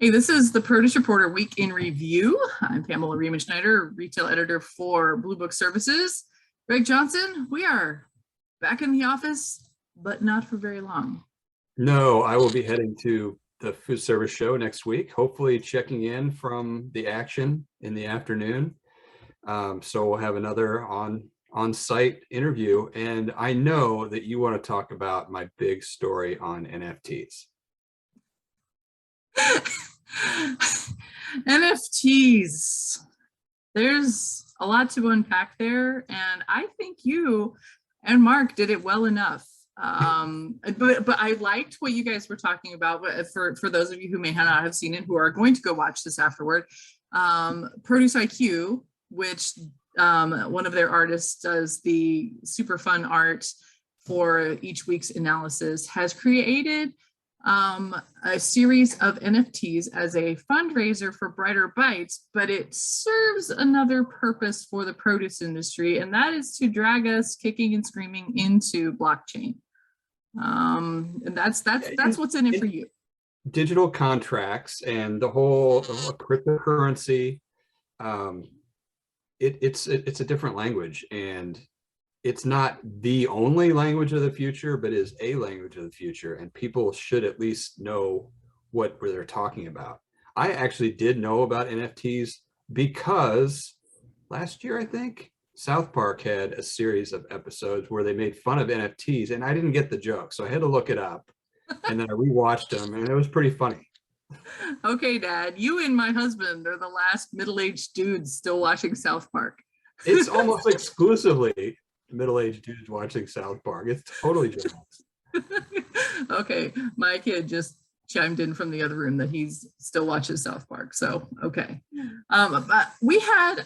Hey, this is the Produce Reporter Week in Review. I'm Pamela Schneider, retail editor for Blue Book Services. Greg Johnson, we are back in the office, but not for very long. No, I will be heading to the food service show next week, hopefully checking in from the action in the afternoon. So we'll have another on-site interview. And I know that you want to talk about my big story on NFTs. NFTs. There's a lot to unpack there, and I think you and Mark did it well enough. But I liked what you guys were talking about. For those of you who may not have seen it, who are going to go watch this afterward, Produce IQ, which one of their artists does the super fun art for each week's analysis, has created a series of NFTs as a fundraiser for Brighter Bites, but it serves another purpose for the produce industry, and that is to drag us kicking and screaming into blockchain. And that's what's in it for you. Digital contracts and the whole cryptocurrency. It's a different language, and it's not the only language of the future, but is a language of the future, and people should at least know what they're talking about. I actually did know about NFTs because last year, I think, South Park had a series of episodes where they made fun of NFTs, and I didn't get the joke, so I had to look it up, and then I rewatched them, and it was pretty funny. Okay, Dad, you and my husband are the last middle-aged dudes still watching South Park. It's almost exclusively middle-aged dudes watching South Park. It's totally jokes. Okay, my kid just chimed in from the other room that he's still watches South Park. So okay, but we had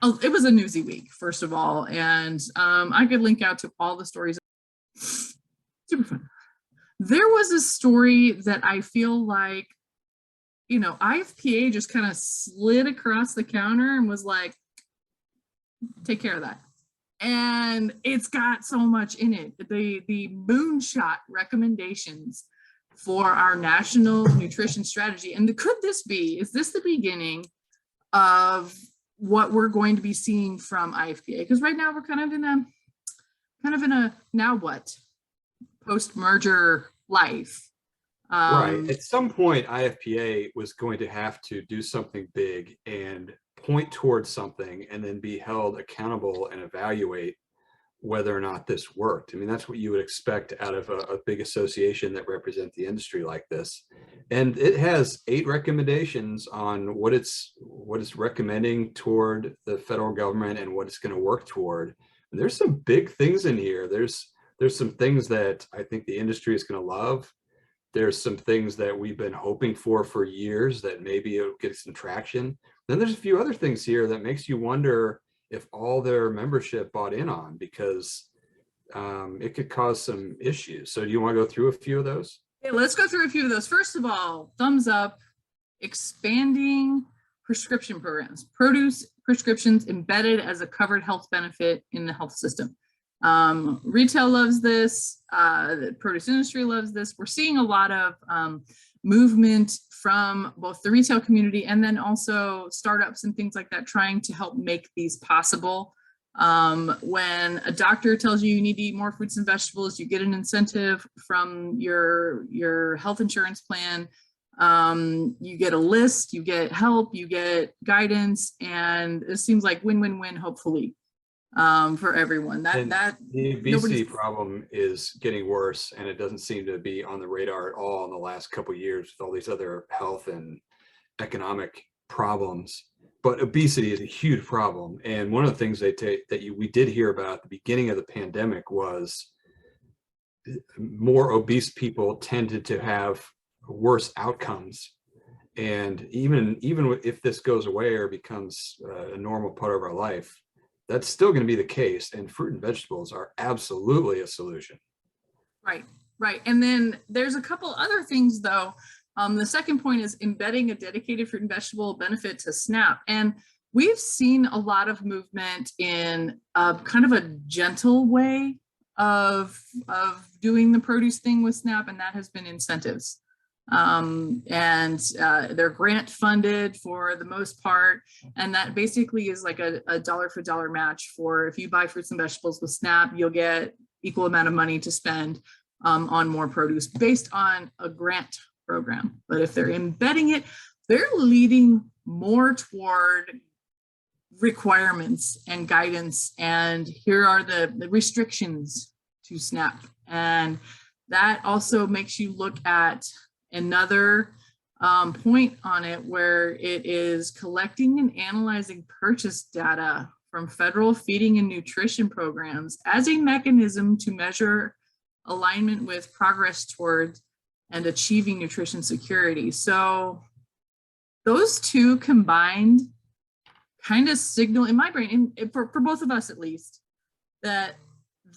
it was a newsy week, first of all, and I could link out to all the stories. Super fun. There was a story that I feel like, you know, IFPA just kind of slid across the counter and was like, take care of that. And it's got so much in it. The moonshot recommendations for our national nutrition strategy. And is this the beginning of what we're going to be seeing from IFPA? Because right now we're kind of in a now what post-merger life. Right. At some point, IFPA was going to have to do something big and point towards something and then be held accountable and evaluate whether or not this worked. I mean, that's what you would expect out of a big association that represents the industry like this. And it has 8 recommendations on what it's recommending toward the federal government and what it's going to work toward. And there's some big things in here. There's some things that I think the industry is going to love. There's some things that we've been hoping for years that maybe it'll get some traction. Then there's a few other things here that makes you wonder if all their membership bought in on, because it could cause some issues. So do you want to go through a few of those? Yeah, let's go through a few of those. First of all, thumbs up, expanding prescription programs, produce prescriptions embedded as a covered health benefit in the health system. Retail loves this, the produce industry loves this. We're seeing a lot of movement from both the retail community and then also startups and things like that trying to help make these possible. When a doctor tells you you need to eat more fruits and vegetables, you get an incentive from your health insurance plan. You get a list, you get help, you get guidance, and it seems like win-win-win, hopefully. For everyone. The obesity problem is getting worse, and it doesn't seem to be on the radar at all in the last couple of years with all these other health and economic problems. But obesity is a huge problem, and one of the things we did hear about at the beginning of the pandemic was more obese people tended to have worse outcomes. And even if this goes away or becomes a normal part of our life, that's still going to be the case, and fruit and vegetables are absolutely a solution. Right. And then there's a couple other things, though. The second point is embedding a dedicated fruit and vegetable benefit to SNAP. And we've seen a lot of movement in kind of a gentle way of doing the produce thing with SNAP, and that has been incentives. and they're grant funded for the most part. And that basically is like a dollar for dollar match for if you buy fruits and vegetables with SNAP, you'll get equal amount of money to spend on more produce based on a grant program. But if they're embedding it, they're leading more toward requirements and guidance. And here are the restrictions to SNAP. And that also makes you look at another point on it where it is collecting and analyzing purchase data from federal feeding and nutrition programs as a mechanism to measure alignment with progress towards and achieving nutrition security. So those two combined kind of signal in my brain, for both of us at least, that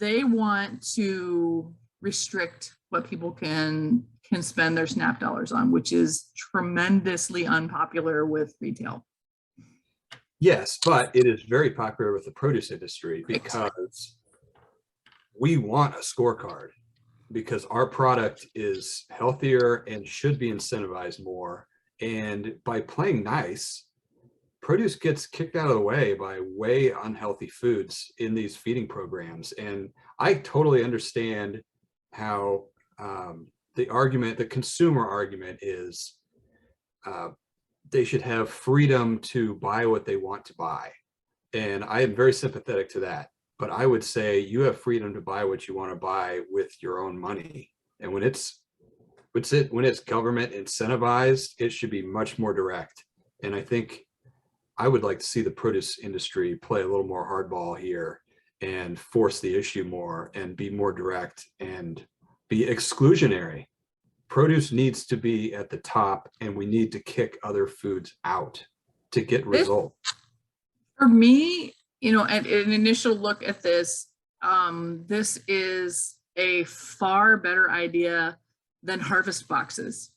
they want to restrict what people can spend their SNAP dollars on, which is tremendously unpopular with retail. Yes, but it is very popular with the produce industry because we want a scorecard, because our product is healthier and should be incentivized more. And by playing nice, produce gets kicked out of the way by way unhealthy foods in these feeding programs. And I totally understand how the consumer argument is they should have freedom to buy what they want to buy. And I am very sympathetic to that. But I would say you have freedom to buy what you want to buy with your own money. And when it's government incentivized, it should be much more direct. And I think I would like to see the produce industry play a little more hardball here and force the issue more and be more direct and be exclusionary. Produce needs to be at the top, and we need to kick other foods out to get results. For me, at an initial look at this, this is a far better idea than harvest boxes.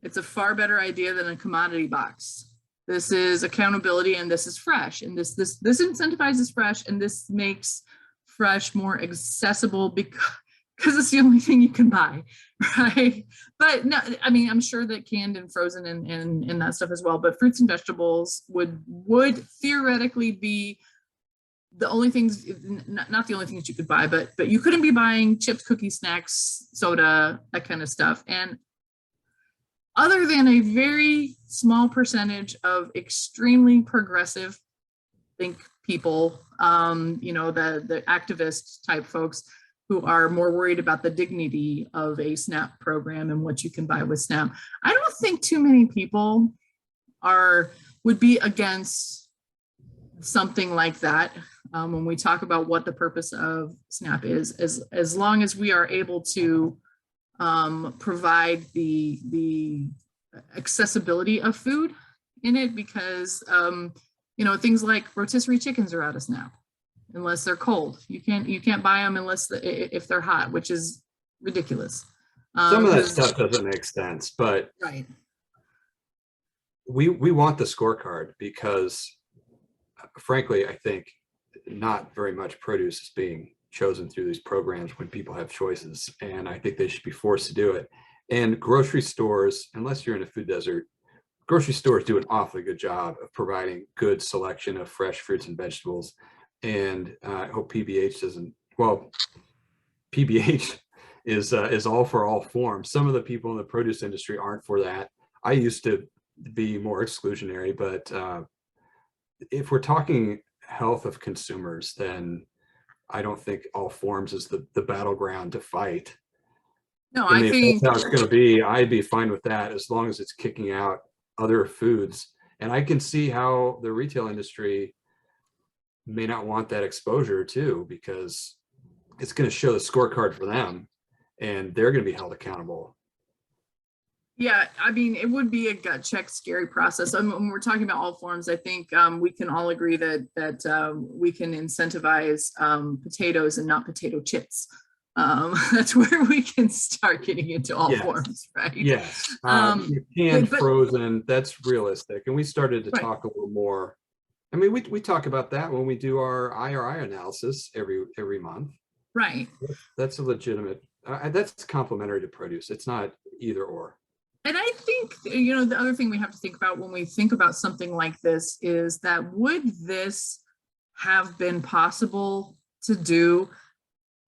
It's a far better idea than a commodity box. This is accountability, and this is fresh, and this incentivizes fresh, and this makes fresh more accessible because it's the only thing you can buy, right? But no, I mean, I'm sure that canned and frozen and that stuff as well, but fruits and vegetables would theoretically be the only things, not the only things you could buy, but you couldn't be buying chips, cookies, snacks, soda, that kind of stuff. And other than a very small percentage of extremely progressive people, the activist type folks who are more worried about the dignity of a SNAP program and what you can buy with SNAP, I don't think too many people would be against something like that. When we talk about what the purpose of SNAP is, as long as we are able to provide the accessibility of food in it, because things like rotisserie chickens are out of SNAP unless they're cold. You can't buy them if they're hot, which is ridiculous. Some of that stuff doesn't make sense, but right. We want the scorecard because, frankly, I think not very much produce is being chosen through these programs when people have choices, and I think they should be forced to do it. And grocery stores, unless you're in a food desert, grocery stores do an awfully good job of providing good selection of fresh fruits and vegetables. And I hope PBH doesn't. Well, PBH is all for all forms. Some of the people in the produce industry aren't for that. I used to be more exclusionary, but if we're talking health of consumers, then I don't think all forms is the battleground to fight. No, I think that's how it's going to be. I'd be fine with that as long as it's kicking out other foods. And I can see how the retail industry may not want that exposure too, because it's going to show the scorecard for them and they're going to be held accountable. Yeah, I mean, it would be a gut check, scary process. When we're talking about all forms, I think we can all agree that we can incentivize potatoes and not potato chips. That's where we can start getting into all forms, right? Yes, canned, frozen, that's realistic. And we started to talk a little more. I mean, we talk about that when we do our IRI analysis every month. Right. That's a legitimate. That's complementary to produce. It's not either or. And I think, the other thing we have to think about when we think about something like this is that would this have been possible to do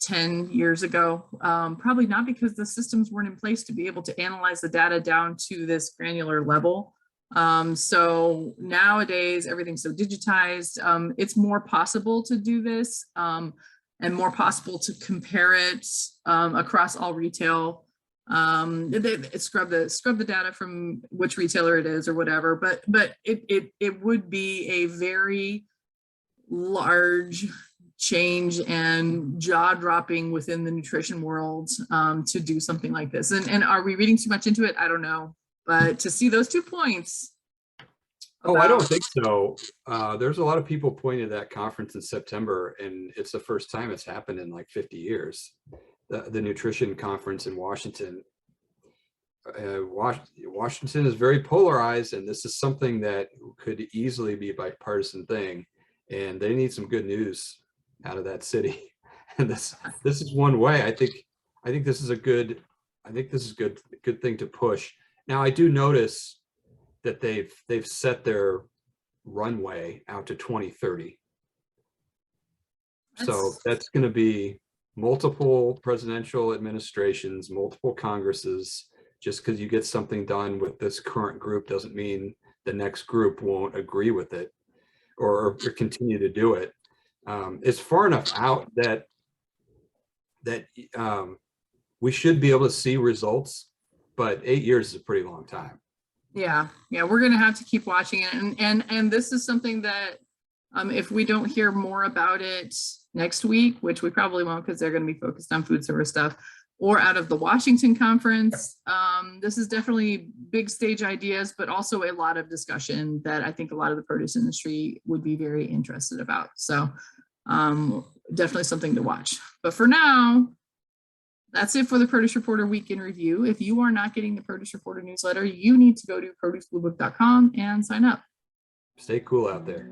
10 years ago? Probably not, because the systems weren't in place to be able to analyze the data down to this granular level. So nowadays, everything's so digitized. It's more possible to do this, and more possible to compare it across all retail. Scrub the data from which retailer it is or whatever, but it would be a very large change and jaw-dropping within the nutrition world to do something like this. And are we reading too much into it? I don't know. But to see those 2 points. Oh, I don't think so. There's a lot of people pointing to that conference in September, and it's the first time it's happened in like 50 years. The nutrition conference in Washington. Washington is very polarized, and this is something that could easily be a bipartisan thing. And they need some good news out of that city. And this is one way. I think this is a good. I think this is good thing to push. Now, I do notice that they've set their runway out to 2030. So that's going to be multiple presidential administrations, multiple Congresses. Just because you get something done with this current group doesn't mean the next group won't agree with it or continue to do it. It's far enough out that we should be able to see results, but 8 years is a pretty long time. Yeah, we're going to have to keep watching it, and this is something that if we don't hear more about it next week, which we probably won't because they're going to be focused on food service stuff, or out of the Washington conference, this is definitely big stage ideas, but also a lot of discussion that I think a lot of the produce industry would be very interested about. So definitely something to watch. But for now, that's it for the Produce Reporter Week in Review. If you are not getting the Produce Reporter newsletter, you need to go to producebluebook.com and sign up. Stay cool out there.